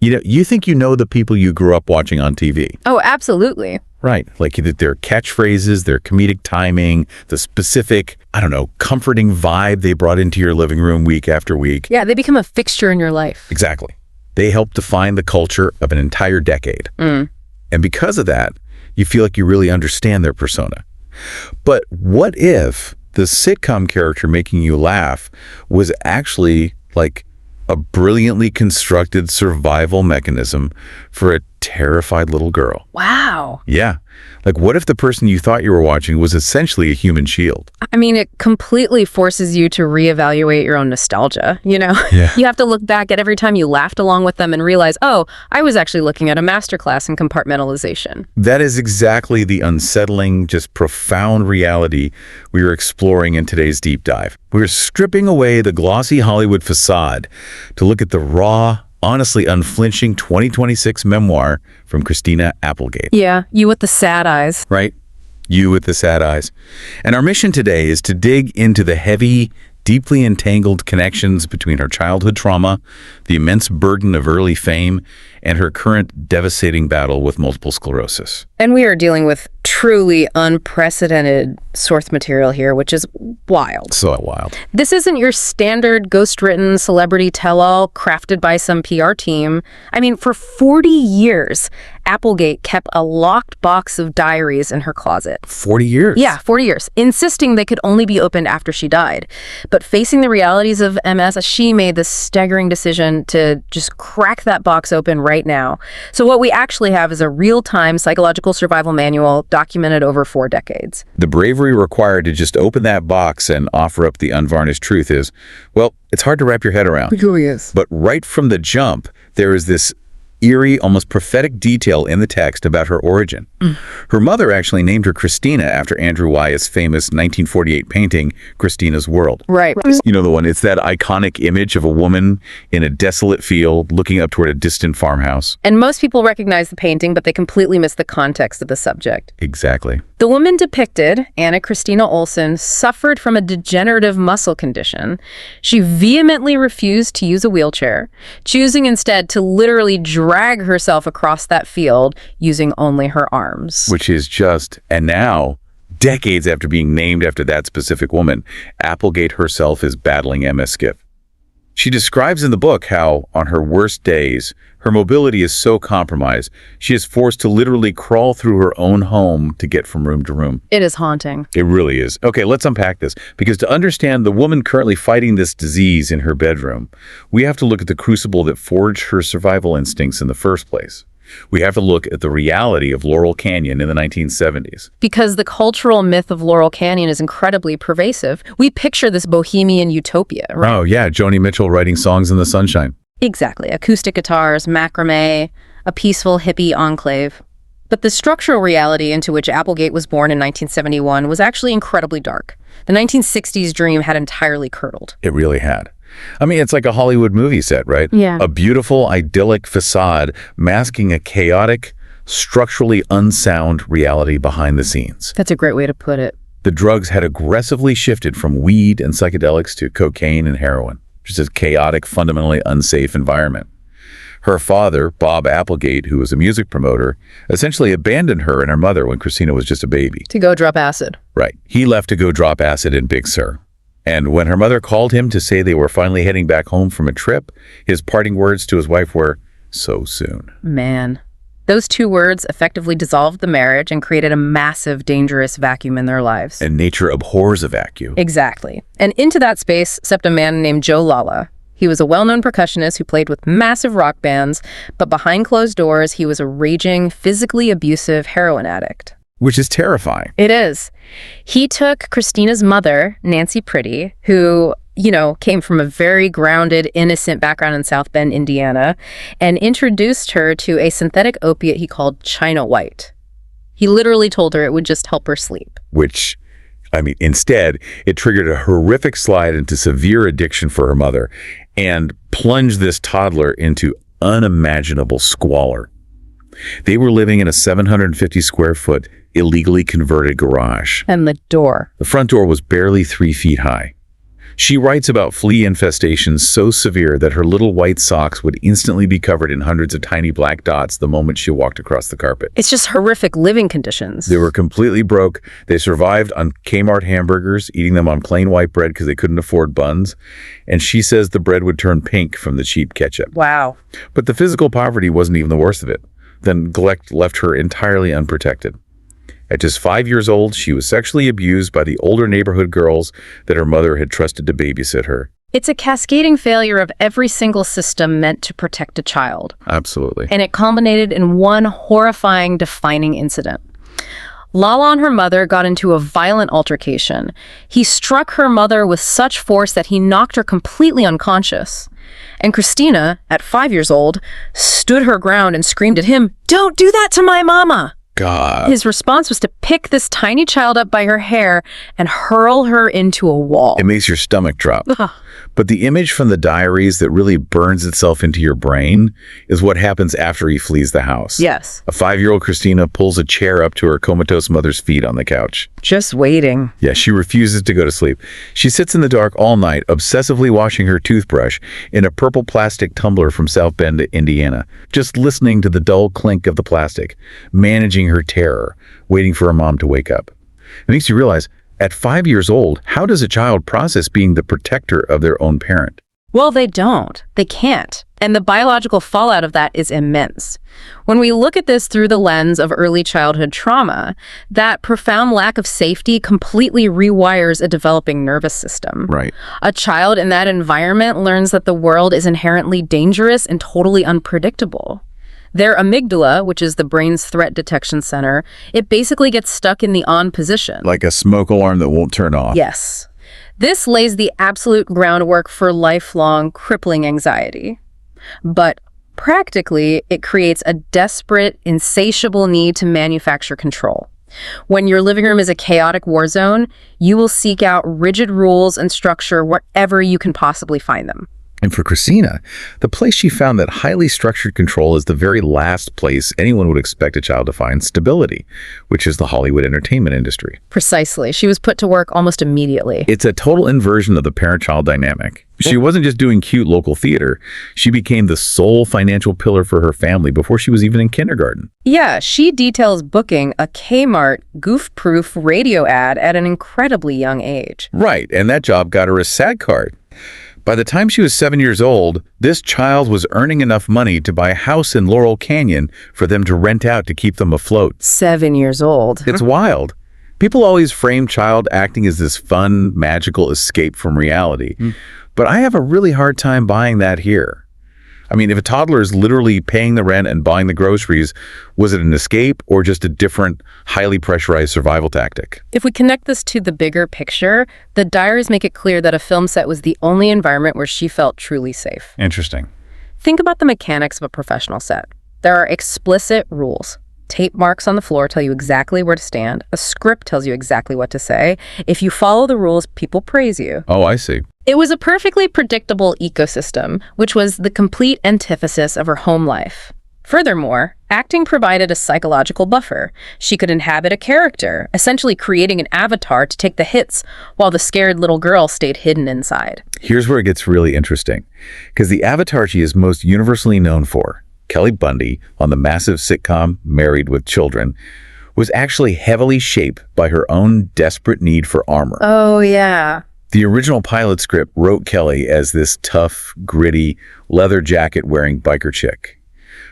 You think you know the people you grew up watching on TV. Oh, absolutely. Right. Like their catchphrases, their comedic timing, the specific, comforting vibe they brought into your living room week after week. Yeah, they become a fixture in your life. Exactly. They help define the culture of an entire decade. And because of that, you feel like you really understand their persona. But what if the sitcom character making you laugh was actually like a brilliantly constructed survival mechanism for a terrified little girl? Wow. Yeah. Like, what if the person you thought you were watching was essentially a human shield? I mean, it completely forces you to reevaluate your own nostalgia, Yeah. You have to look back at every time you laughed along with them and realize, oh, I was actually looking at a masterclass in compartmentalization. That is exactly the unsettling, just profound reality we are exploring in today's deep dive. We're stripping away the glossy Hollywood facade to look at the raw, honestly unflinching 2026 memoir from Christina Applegate. Yeah, you with the sad eyes. Right? You with the sad eyes. And our mission today is to dig into the heavy, deeply entangled connections between her childhood trauma, the immense burden of early fame, and her current devastating battle with multiple sclerosis. And we are dealing with truly unprecedented source material here, which is wild. So wild. This isn't your standard ghost-written celebrity tell-all crafted by some PR team. I mean, for 40 years, Applegate kept a locked box of diaries in her closet. 40 years? Yeah, 40 years, insisting they could only be opened after she died. But facing the realities of MS, she made the staggering decision to just crack that box open right now. So what we actually have is a real-time psychological survival manual documented over 4 decades. The bravery required to just open that box and offer up the unvarnished truth is, well, it's hard to wrap your head around. It really is. But right from the jump, there is this eerie, almost prophetic detail in the text about her origin. Her mother actually named her Christina after Andrew Wyeth's famous 1948 painting, Christina's World. Right. You know the one, it's that iconic image of a woman in a desolate field looking up toward a distant farmhouse. And most people recognize the painting, but they completely miss the context of the subject. Exactly. The woman depicted, Anna Christina Olsen, suffered from a degenerative muscle condition. She vehemently refused to use a wheelchair, choosing instead to literally drag herself across that field using only her arms. Which is just, and now, decades after being named after that specific woman, Applegate herself is battling MS-SCIF. She describes in the book how, on her worst days, her mobility is so compromised, she is forced to literally crawl through her own home to get from room to room. It is haunting. It really is. Okay, let's unpack this. Because to understand the woman currently fighting this disease in her bedroom, we have to look at the crucible that forged her survival instincts in the first place. We have to look at the reality of Laurel Canyon in the 1970s. Because the cultural myth of Laurel Canyon is incredibly pervasive. We picture this bohemian utopia, right? Oh, yeah, Joni Mitchell writing songs in the sunshine. Exactly. Acoustic guitars, macrame, a peaceful hippie enclave. But the structural reality into which Applegate was born in 1971 was actually incredibly dark. The 1960s dream had entirely curdled. It really had. I mean, it's like a Hollywood movie set, right? Yeah. A beautiful, idyllic facade masking a chaotic, structurally unsound reality behind the scenes. That's a great way to put it. The drugs had aggressively shifted from weed and psychedelics to cocaine and heroin. Just a chaotic, fundamentally unsafe environment. Her father, Bob Applegate, who was a music promoter, essentially abandoned her and her mother when Christina was just a baby. To go drop acid. Right. He left to go drop acid in Big Sur. And when her mother called him to say they were finally heading back home from a trip, his parting words to his wife were, "So soon." Man. Those 2 words effectively dissolved the marriage and created a massive, dangerous vacuum in their lives. And nature abhors a vacuum. Exactly. And into that space stepped a man named Joe Lala. He was a well-known percussionist who played with massive rock bands, but behind closed doors, he was a raging, physically abusive heroin addict. Which is terrifying. It is. He took Christina's mother, Nancy Pretty, who, came from a very grounded, innocent background in South Bend, Indiana, and introduced her to a synthetic opiate he called China White. He literally told her it would just help her sleep. Which, instead, it triggered a horrific slide into severe addiction for her mother and plunged this toddler into unimaginable squalor. They were living in a 750 square foot, illegally converted garage. And the door. The front door was barely 3 feet high. She writes about flea infestations so severe that her little white socks would instantly be covered in hundreds of tiny black dots the moment she walked across the carpet. It's just horrific living conditions. They were completely broke. They survived on Kmart hamburgers, eating them on plain white bread because they couldn't afford buns. And she says the bread would turn pink from the cheap ketchup. Wow. But the physical poverty wasn't even the worst of it. The neglect left her entirely unprotected. At just 5 years old, she was sexually abused by the older neighborhood girls that her mother had trusted to babysit her. It's a cascading failure of every single system meant to protect a child. Absolutely. And it culminated in one horrifying, defining incident. Lala and her mother got into a violent altercation. He struck her mother with such force that he knocked her completely unconscious. And Christina, at 5 years old, stood her ground and screamed at him, "Don't do that to my mama!" God. His response was to pick this tiny child up by her hair and hurl her into a wall. It makes your stomach drop. Ugh. But the image from the diaries that really burns itself into your brain is what happens after he flees the house. Yes. A 5-year-old Christina pulls a chair up to her comatose mother's feet on the couch. Just waiting. Yeah, she refuses to go to sleep. She sits in the dark all night, obsessively washing her toothbrush in a purple plastic tumbler from South Bend, Indiana, just listening to the dull clink of the plastic, managing her terror, waiting for her mom to wake up. It makes you realize, at 5 years old, how does a child process being the protector of their own parent? Well, they don't. They can't. And the biological fallout of that is immense. When we look at this through the lens of early childhood trauma, that profound lack of safety completely rewires a developing nervous system. Right. A child in that environment learns that the world is inherently dangerous and totally unpredictable. Their amygdala, which is the brain's threat detection center, it basically gets stuck in the on position. Like a smoke alarm that won't turn off. Yes. This lays the absolute groundwork for lifelong, crippling anxiety. But practically, it creates a desperate, insatiable need to manufacture control. When your living room is a chaotic war zone, you will seek out rigid rules and structure wherever you can possibly find them. And for Christina, the place she found that highly structured control is the very last place anyone would expect a child to find stability, which is the Hollywood entertainment industry. Precisely. She was put to work almost immediately. It's a total inversion of the parent-child dynamic. She wasn't just doing cute local theater. She became the sole financial pillar for her family before she was even in kindergarten. Yeah, she details booking a Kmart goof-proof radio ad at an incredibly young age. Right, and that job got her a SAG card. By the time she was 7 years old, this child was earning enough money to buy a house in Laurel Canyon for them to rent out to keep them afloat. 7 years old. It's wild. People always frame child acting as this fun, magical escape from reality. But I have a really hard time buying that here. I mean, if a toddler is literally paying the rent and buying the groceries, was it an escape or just a different, highly pressurized survival tactic? If we connect this to the bigger picture, the diaries make it clear that a film set was the only environment where she felt truly safe. Interesting. Think about the mechanics of a professional set. There are explicit rules. Tape marks on the floor tell you exactly where to stand. A script tells you exactly what to say. If you follow the rules, people praise you. Oh, I see. It was a perfectly predictable ecosystem, which was the complete antithesis of her home life. Furthermore, acting provided a psychological buffer. She could inhabit a character, essentially creating an avatar to take the hits while the scared little girl stayed hidden inside. Here's where it gets really interesting, because the avatar she is most universally known for, Kelly Bundy, on the massive sitcom Married with Children, was actually heavily shaped by her own desperate need for armor. Oh, yeah. The original pilot script wrote Kelly as this tough, gritty, leather jacket-wearing biker chick.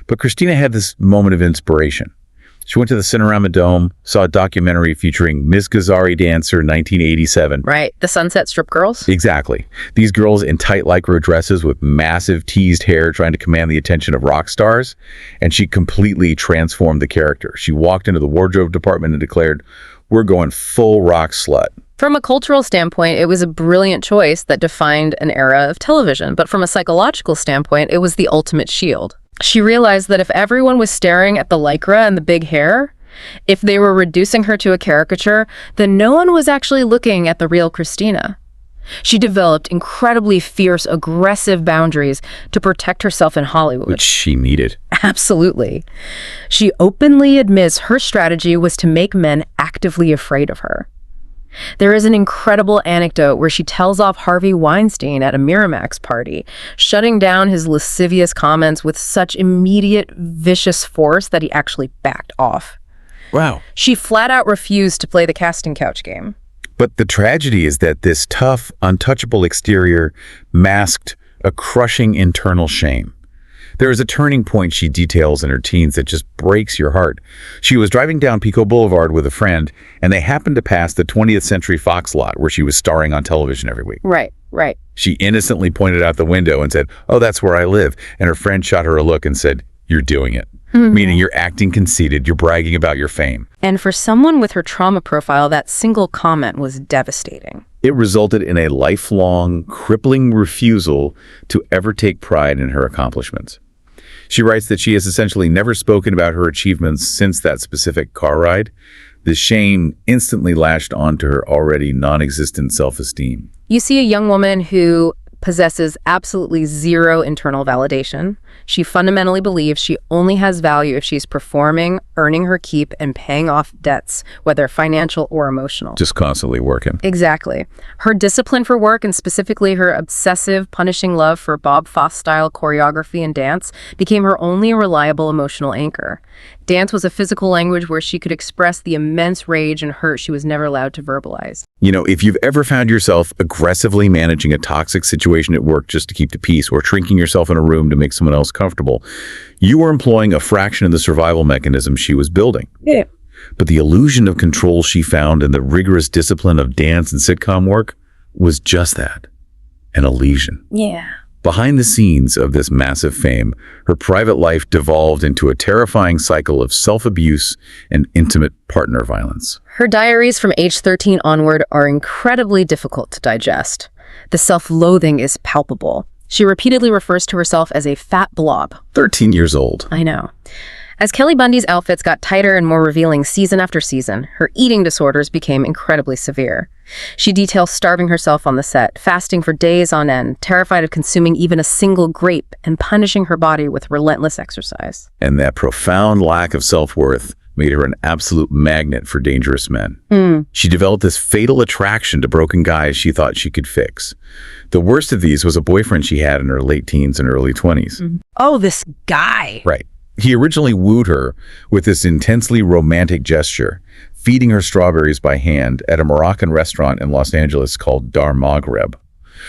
But Christina had this moment of inspiration. She went to the Cinerama Dome, saw a documentary featuring Miss Gazzari Dancer 1987. Right, the Sunset Strip Girls? Exactly. These girls in tight lycra dresses with massive teased hair trying to command the attention of rock stars, and she completely transformed the character. She walked into the wardrobe department and declared, "We're going full rock slut." From a cultural standpoint, it was a brilliant choice that defined an era of television, but from a psychological standpoint, it was the ultimate shield. She realized that if everyone was staring at the lycra and the big hair, if they were reducing her to a caricature, then no one was actually looking at the real Christina. She developed incredibly fierce, aggressive boundaries to protect herself in Hollywood. Which she needed. Absolutely. She openly admits her strategy was to make men actively afraid of her. There is an incredible anecdote where she tells off Harvey Weinstein at a Miramax party, shutting down his lascivious comments with such immediate, vicious force that he actually backed off. Wow. She flat out refused to play the casting couch game. But the tragedy is that this tough, untouchable exterior masked a crushing internal shame. There is a turning point she details in her teens that just breaks your heart. She was driving down Pico Boulevard with a friend, and they happened to pass the 20th Century Fox lot where she was starring on television every week. Right. She innocently pointed out the window and said, "Oh, that's where I live." And her friend shot her a look and said, "You're doing it." Meaning you're acting conceited, you're bragging about your fame. And for someone with her trauma profile, that single comment was devastating. It resulted in a lifelong, crippling refusal to ever take pride in her accomplishments. She writes that she has essentially never spoken about her achievements since that specific car ride. The shame instantly lashed onto her already non-existent self-esteem. You see a young woman who possesses absolutely zero internal validation. She fundamentally believes she only has value if she's performing, earning her keep, and paying off debts, whether financial or emotional. Just constantly working. Exactly. Her discipline for work, and specifically her obsessive, punishing love for Bob Fosse-style choreography and dance, became her only reliable emotional anchor. Dance was a physical language where she could express the immense rage and hurt she was never allowed to verbalize. You know, if you've ever found yourself aggressively managing a toxic situation at work just to keep the peace, or shrinking yourself in a room to make someone else comfortable, you are employing a fraction of the survival mechanism she was building. Yeah. But the illusion of control she found in the rigorous discipline of dance and sitcom work was just that, an illusion. Yeah. Behind the scenes of this massive fame, her private life devolved into a terrifying cycle of self-abuse and intimate partner violence. Her diaries from age 13 onward are incredibly difficult to digest. The self-loathing is palpable. She repeatedly refers to herself as a fat blob. 13 years old. I know. As Kelly Bundy's outfits got tighter and more revealing season after season, her eating disorders became incredibly severe. She details starving herself on the set, fasting for days on end, terrified of consuming even a single grape, and punishing her body with relentless exercise. And that profound lack of self-worth made her an absolute magnet for dangerous men. She developed this fatal attraction to broken guys she thought she could fix. The worst of these was a boyfriend she had in her late teens and early 20s. Oh, this guy. Right. He originally wooed her with this intensely romantic gesture, feeding her strawberries by hand at a Moroccan restaurant in Los Angeles called Dar Maghreb.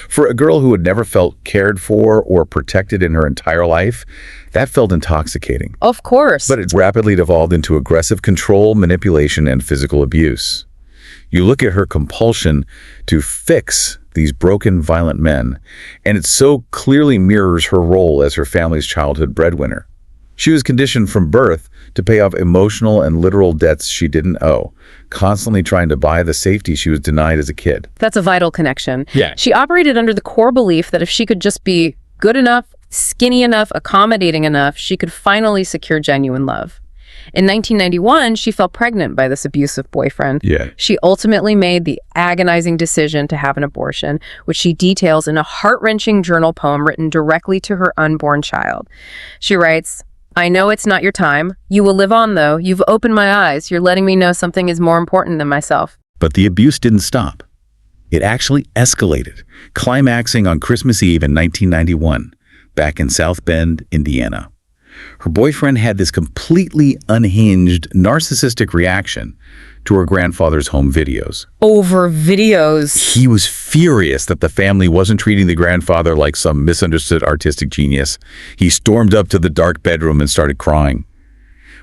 For a girl who had never felt cared for or protected in her entire life, that felt intoxicating. Of course. But it rapidly devolved into aggressive control, manipulation, and physical abuse. You look at her compulsion to fix these broken, violent men, and it so clearly mirrors her role as her family's childhood breadwinner. She was conditioned from birth to pay off emotional and literal debts she didn't owe, constantly trying to buy the safety she was denied as a kid. That's a vital connection. Yeah. She operated under the core belief that if she could just be good enough, skinny enough, accommodating enough, she could finally secure genuine love. In 1991, she fell pregnant by this abusive boyfriend. Yeah. She ultimately made the agonizing decision to have an abortion, which she details in a heart-wrenching journal poem written directly to her unborn child. She writes, "I know it's not your time. You will live on, though. You've opened my eyes. You're letting me know something is more important than myself." But the abuse didn't stop. It actually escalated, climaxing on Christmas Eve in 1991, back in South Bend, Indiana. Her boyfriend had this completely unhinged, narcissistic reaction to her grandfather's home videos. Over videos. He was furious that the family wasn't treating the grandfather like some misunderstood artistic genius. He stormed up to the dark bedroom and started crying.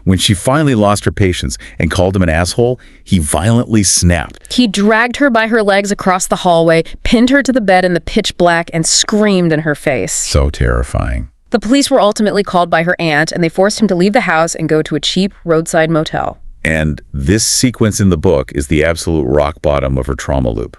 When she finally lost her patience and called him an asshole, he violently snapped. He dragged her by her legs across the hallway, pinned her to the bed in the pitch black, and screamed in her face. So terrifying. The police were ultimately called by her aunt, and they forced him to leave the house and go to a cheap roadside motel. And this sequence in the book is the absolute rock bottom of her trauma loop.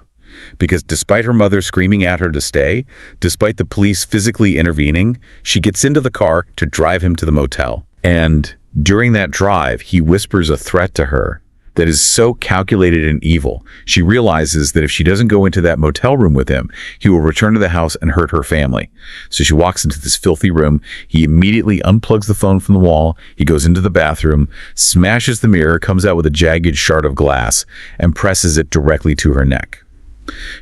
Because despite her mother screaming at her to stay, despite the police physically intervening, she gets into the car to drive him to the motel. And during that drive, he whispers a threat to her that is so calculated and evil. She realizes that if she doesn't go into that motel room with him, he will return to the house and hurt her family. So she walks into this filthy room. He immediately unplugs the phone from the wall. He goes into the bathroom, smashes the mirror, comes out with a jagged shard of glass, and presses it directly to her neck.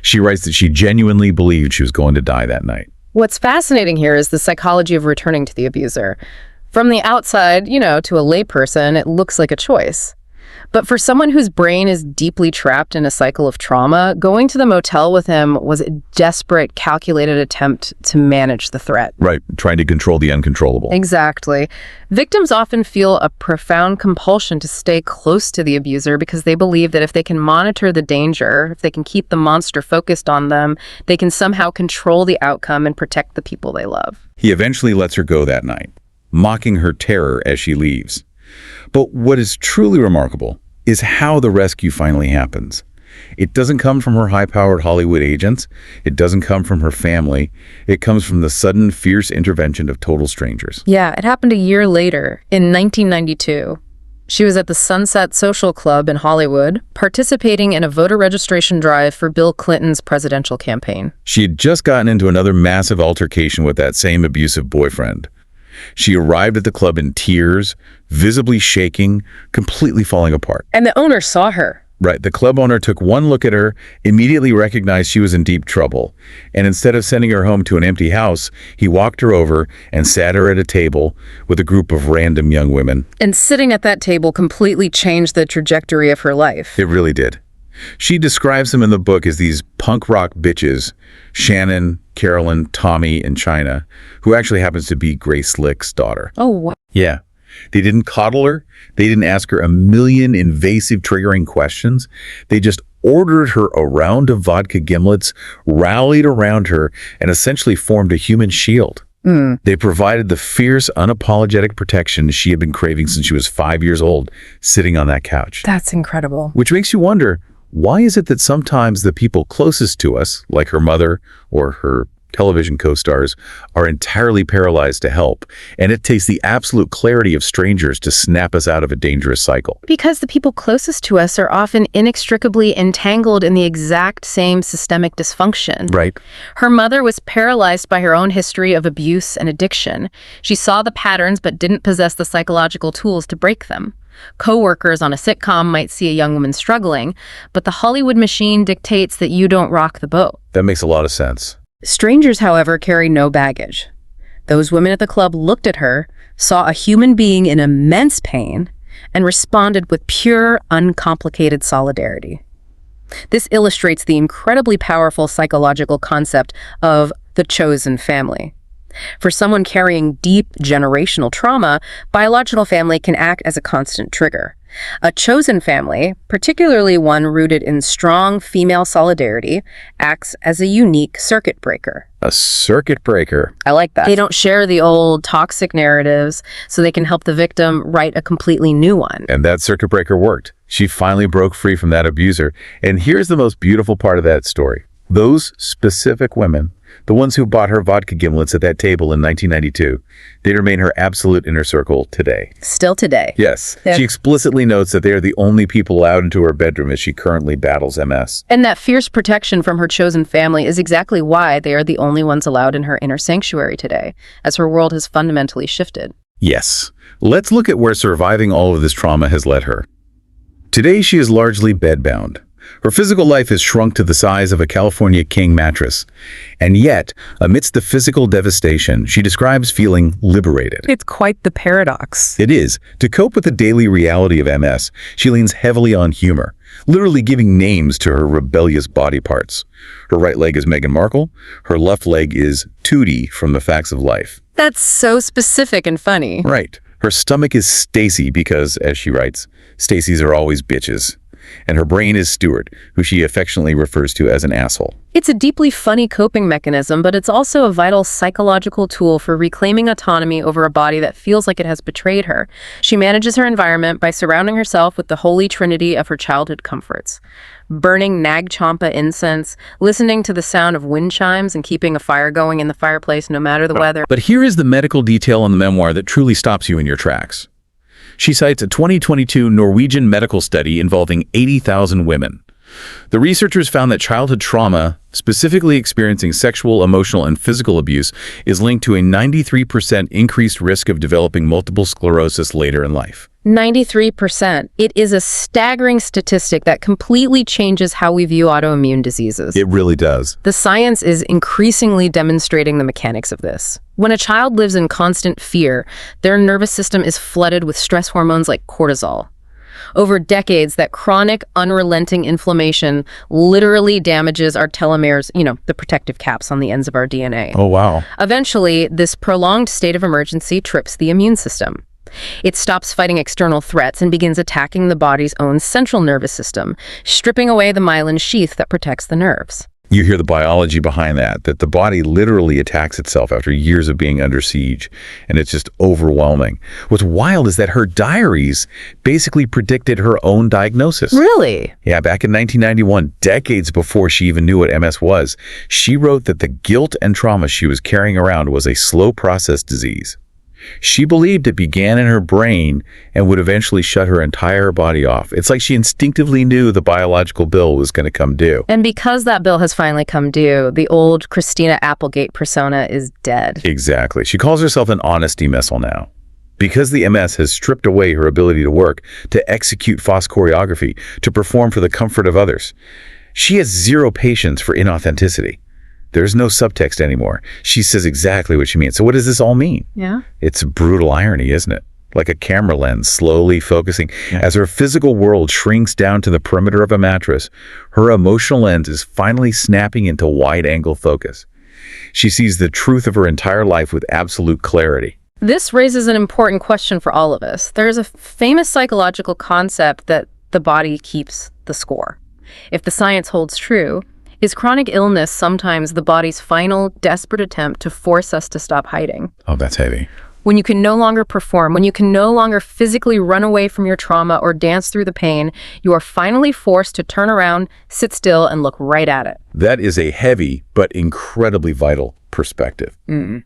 She writes that she genuinely believed she was going to die that night. What's fascinating here is the psychology of returning to the abuser. From the outside, to a layperson, it looks like a choice. But for someone whose brain is deeply trapped in a cycle of trauma, going to the motel with him was a desperate, calculated attempt to manage the threat. Right, trying to control the uncontrollable. Exactly. Victims often feel a profound compulsion to stay close to the abuser because they believe that if they can monitor the danger, if they can keep the monster focused on them, they can somehow control the outcome and protect the people they love. He eventually lets her go that night, mocking her terror as she leaves. But what is truly remarkable is how the rescue finally happens. It doesn't come from her high-powered Hollywood agents. It doesn't come from her family. It comes from the sudden, fierce intervention of total strangers. Yeah, it happened a year later, in 1992. She was at the Sunset Social Club in Hollywood, participating in a voter registration drive for Bill Clinton's presidential campaign. She had just gotten into another massive altercation with that same abusive boyfriend. She arrived at the club in tears, visibly shaking, completely falling apart. And the owner saw her. Right. The club owner took one look at her, immediately recognized she was in deep trouble. And instead of sending her home to an empty house, he walked her over and sat her at a table with a group of random young women. And sitting at that table completely changed the trajectory of her life. It really did. She describes them in the book as these punk rock bitches, Shannon, Carolyn, Tommy, and China, who actually happens to be Grace Slick's daughter. Oh, wow. Yeah. They didn't coddle her. They didn't ask her a million invasive, triggering questions. They just ordered her a round of vodka gimlets, rallied around her, and essentially formed a human shield. They provided the fierce, unapologetic protection she had been craving since she was 5 years old, sitting on that couch. That's incredible. Which makes you wonder, why is it that sometimes the people closest to us, like her mother or her television co-stars, are entirely paralyzed to help, and it takes the absolute clarity of strangers to snap us out of a dangerous cycle? Because the people closest to us are often inextricably entangled in the exact same systemic dysfunction. Right. Her mother was paralyzed by her own history of abuse and addiction. She saw the patterns but didn't possess the psychological tools to break them. Co-workers on a sitcom might see a young woman struggling, but the Hollywood machine dictates that you don't rock the boat. That makes a lot of sense. Strangers, however, carry no baggage. Those women at the club looked at her, saw a human being in immense pain, and responded with pure, uncomplicated solidarity. This illustrates the incredibly powerful psychological concept of the chosen family. For someone carrying deep generational trauma, biological family can act as a constant trigger. A chosen family, particularly one rooted in strong female solidarity, acts as a unique circuit breaker. A circuit breaker. I like that. They don't share the old toxic narratives, so they can help the victim write a completely new one. And that circuit breaker worked. She finally broke free from that abuser. And here's the most beautiful part of that story. Those specific women, the ones who bought her vodka gimlets at that table in 1992, they remain her absolute inner circle today. Still today. Yes. She explicitly notes that they are the only people allowed into her bedroom as she currently battles MS. And that fierce protection from her chosen family is exactly why they are the only ones allowed in her inner sanctuary today, as her world has fundamentally shifted. Yes. Let's look at where surviving all of this trauma has led her. Today, she is largely bedbound. Her physical life has shrunk to the size of a California king mattress. And yet, amidst the physical devastation, she describes feeling liberated. It's quite the paradox. It is. To cope with the daily reality of MS, she leans heavily on humor, literally giving names to her rebellious body parts. Her right leg is Meghan Markle. Her left leg is Tootie from The Facts of Life. That's so specific and funny. Right. Her stomach is Stacy because, as she writes, Stacys are always bitches. And her brain is Stuart, who she affectionately refers to as an asshole. It's a deeply funny coping mechanism, but it's also a vital psychological tool for reclaiming autonomy over a body that feels like it has betrayed her. She manages her environment by surrounding herself with the holy trinity of her childhood comforts. Burning Nag Champa incense, listening to the sound of wind chimes, and keeping a fire going in the fireplace no matter the weather. But here is the medical detail in the memoir that truly stops you in your tracks. She cites a 2022 Norwegian medical study involving 80,000 women. The researchers found that childhood trauma, specifically experiencing sexual, emotional, and physical abuse, is linked to a 93% increased risk of developing multiple sclerosis later in life. 93%. It is a staggering statistic that completely changes how we view autoimmune diseases. It really does. The science is increasingly demonstrating the mechanics of this. When a child lives in constant fear, their nervous system is flooded with stress hormones like cortisol. Over decades, that chronic, unrelenting inflammation literally damages our telomeres, the protective caps on the ends of our DNA. Oh, wow. Eventually, this prolonged state of emergency trips the immune system. It stops fighting external threats and begins attacking the body's own central nervous system, stripping away the myelin sheath that protects the nerves. You hear the biology behind that the body literally attacks itself after years of being under siege, and it's just overwhelming. What's wild is that her diaries basically predicted her own diagnosis. Really? Yeah, back in 1991, decades before she even knew what MS was, she wrote that the guilt and trauma she was carrying around was a slow process disease. She believed it began in her brain and would eventually shut her entire body off. It's like she instinctively knew the biological bill was going to come due. And because that bill has finally come due, the old Christina Applegate persona is dead. Exactly. She calls herself an honesty missile now. Because the MS has stripped away her ability to work, to execute fast choreography, to perform for the comfort of others, she has zero patience for inauthenticity. There's no subtext anymore. She says exactly what she means. So what does this all mean? Yeah. It's a brutal irony, isn't it? Like a camera lens slowly focusing. Yeah. As her physical world shrinks down to the perimeter of a mattress, her emotional lens is finally snapping into wide-angle focus. She sees the truth of her entire life with absolute clarity. This raises an important question for all of us. There's a famous psychological concept that the body keeps the score. If the science holds true, is chronic illness sometimes the body's final, desperate attempt to force us to stop hiding? Oh, that's heavy. When you can no longer perform, when you can no longer physically run away from your trauma or dance through the pain, you are finally forced to turn around, sit still, and look right at it. That is a heavy but incredibly vital perspective.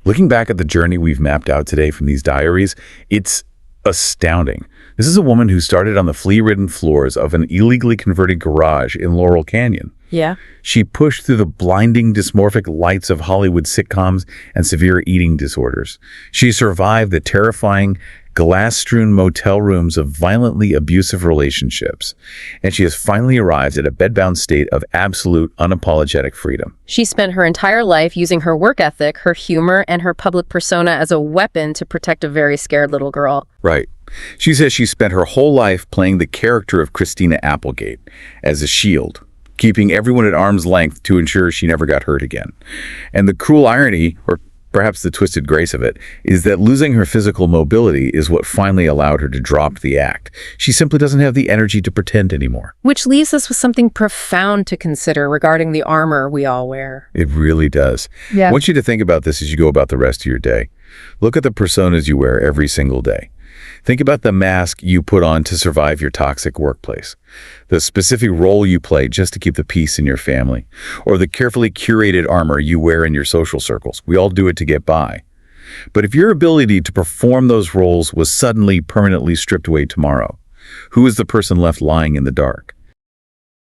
Looking back at the journey we've mapped out today from these diaries, it's astounding. This is a woman who started on the flea-ridden floors of an illegally converted garage in Laurel Canyon. Yeah. She pushed through the blinding, dysmorphic lights of Hollywood sitcoms and severe eating disorders. She survived the terrifying, glass-strewn motel rooms of violently abusive relationships. And she has finally arrived at a bedbound state of absolute, unapologetic freedom. She spent her entire life using her work ethic, her humor, and her public persona as a weapon to protect a very scared little girl. Right. She says she spent her whole life playing the character of Christina Applegate as a shield, keeping everyone at arm's length to ensure she never got hurt again. And the cruel irony, or perhaps the twisted grace of it, is that losing her physical mobility is what finally allowed her to drop the act. She simply doesn't have the energy to pretend anymore. Which leaves us with something profound to consider regarding the armor we all wear. It really does. Yeah. I want you to think about this as you go about the rest of your day. Look at the personas you wear every single day. Think about the mask you put on to survive your toxic workplace, the specific role you play just to keep the peace in your family, or the carefully curated armor you wear in your social circles. We all do it to get by. But if your ability to perform those roles was suddenly permanently stripped away tomorrow, who is the person left lying in the dark?